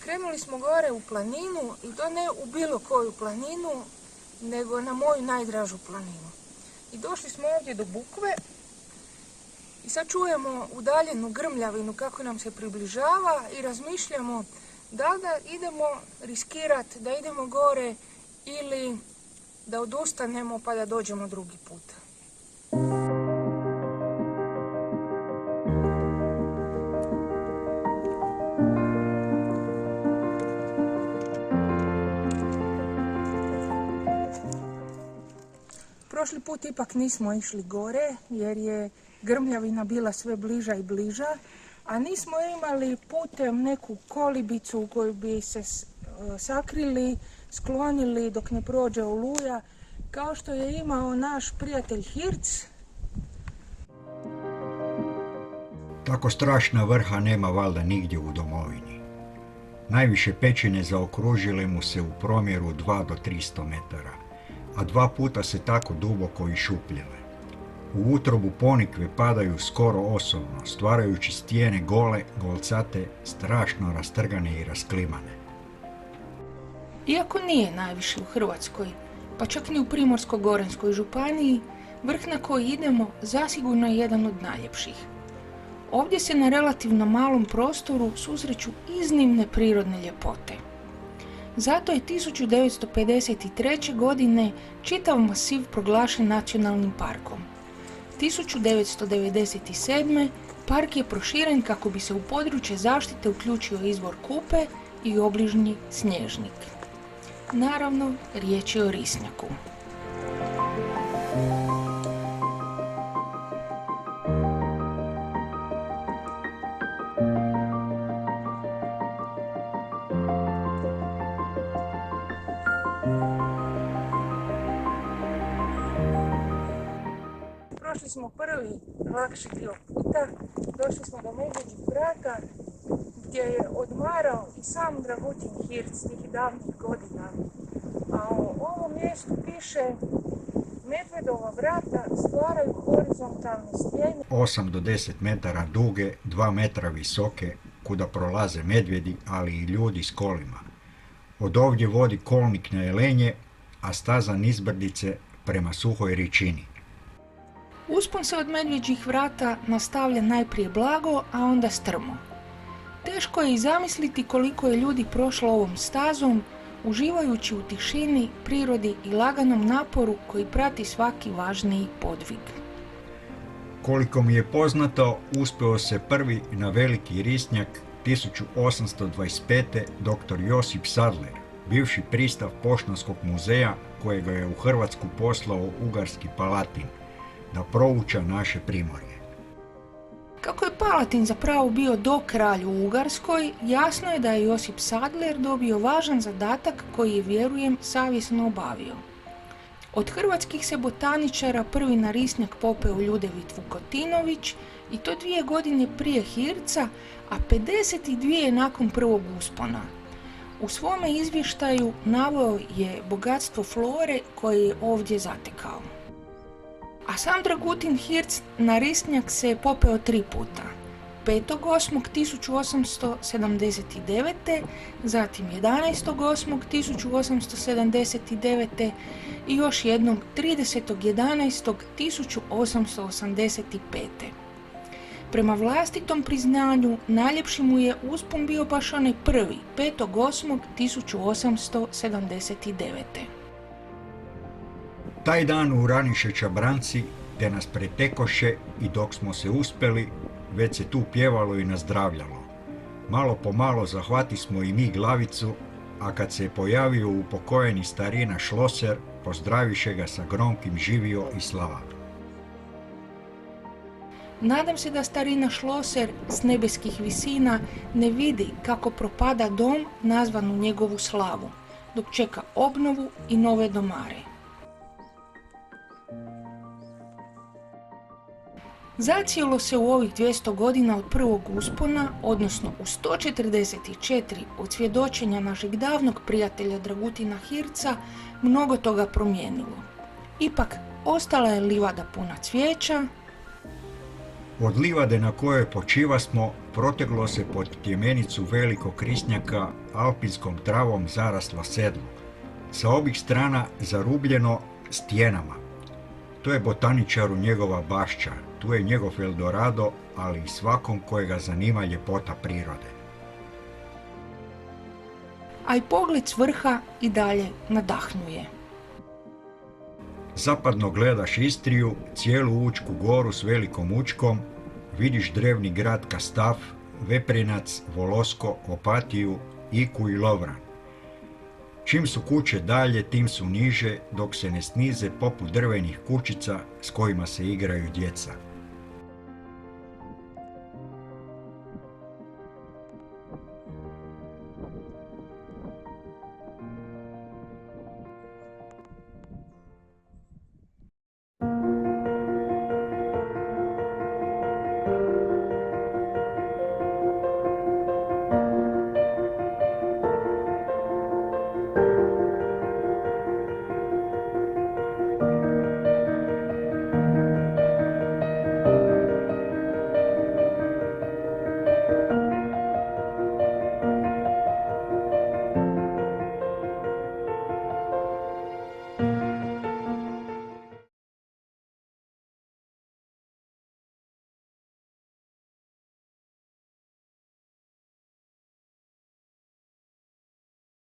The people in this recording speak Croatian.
Krenuli smo gore u planinu i to ne u bilo koju planinu, nego na moju najdražu planinu. I došli smo ovdje do bukve i sad čujemo udaljenu grmljavinu kako nam se približava i razmišljamo da idemo riskirati, da idemo gore ili da odustanemo pa da dođemo drugi put. Prošli put ipak nismo išli gore jer je grmljavina bila sve bliža i bliža, a nismo imali putem neku kolibicu u koju bi se sakrili, sklonili dok ne prođe oluja, kao što je imao naš prijatelj Hirc. Tako strašna vrha nema valjda nigdje u domovini. Najviše pećine zaokružile mu se u promjeru 2 do 300 metara, a 2 puta se tako duboko išupljile. U utrobu Ponikve padaju skoro osobno, stvarajući stijene gole, golcate, strašno rastrgane i rasklimane. Iako nije najviše u Hrvatskoj, pa čak ni u Primorsko-goranskoj županiji, vrh na koji idemo zasigurno je jedan od najljepših. Ovdje se na relativno malom prostoru susreću iznimne prirodne ljepote. Zato je 1953. godine čitav masiv proglašen nacionalnim parkom. 1997. park je proširen kako bi se u područje zaštite uključio izvor Kupe i obližnji Snježnik. Naravno, riječ je o risnjaku. Prošli smo prvi lakši dio puta, došli smo do Medvjeđih vrata gdje je odmarao i sam Dragutin Hirc tih davnih godina. A o ovom mjestu piše: Medvedova vrata stvaraju horizontalne stijene 8 do 10 metara duge, 2 metra visoke, kuda prolaze medvjedi, ali i ljudi s kolima. Od ovdje vodi kolnik na Jelenje, a staza nizbrdice prema Suhoj Ričini. Uspon se od Medvjeđih vrata nastavlja najprije blago, a onda strmo. Teško je i zamisliti koliko je ljudi prošlo ovom stazom, uživajući u tišini, prirodi i laganom naporu koji prati svaki važniji podvig. Koliko mi je poznato, uspeo se prvi na veliki risnjak 1825. dr. Josip Sadler, bivši pristav Poštanskog muzeja kojega je u Hrvatsku poslao ugarski Palatin, da prouča naše primorje. Kako je Palatin zapravo bio do kralj u Ugarskoj, jasno je da je Josip Sadler dobio važan zadatak koji je, vjerujem, savjesno obavio. Od hrvatskih se botaničara prvi na risnjak popeo Ljudevit Vukotinović i to 2 godine prije Hirca, a 52 nakon prvog uspona. U svome izvještaju naveo je bogatstvo flore koje je ovdje zatekao. A sam Dragutin Hirc na risnjak se je popeo 3 puta. 5.8.1879, zatim 11.8.1879 i još jednom 30.11.1885. Prema vlastitom priznanju, najljepši mu je uspon bio baš onaj prvi, 5.8.1879. Taj dan uraniše čabranci, te nas pretekoše i dok smo se uspeli, već se tu pjevalo i nazdravljalo. Malo po malo zahvati smo i mi glavicu, a kad se je pojavio upokojeni starina Šloser, pozdraviše ga sa gromkim živio i slava. Nadam se da starina Šloser s nebeskih visina ne vidi kako propada dom nazvan u njegovu slavu, dok čeka obnovu i nove domare. Zacijelo se u ovih 200 godina od prvog uspona, odnosno u 144 od svjedočenja našeg davnog prijatelja Dragutina Hirca, mnogo toga promijenilo. Ipak, ostala je livada puna cvijeća. Od livade na kojoj počivasmo proteglo se pod tjemenicu velikog krisnjaka, alpinskom travom zaraslo sedlo, sa obih strana zarubljeno stijenama. To je botaničaru njegova bašća, tu je njegov Eldorado, ali i svakom kojega zanima ljepota prirode. A i pogled s vrha i dalje nadahnuje. Zapadno gledaš Istriju, cijelu Učku goru s velikom Učkom, vidiš drevni grad Kastaf, Veprinac, Volosko, Opatiju, Iku i Lovran. Čim su kuće dalje, tim su niže, dok se ne snize poput drvenih kućica s kojima se igraju djeca.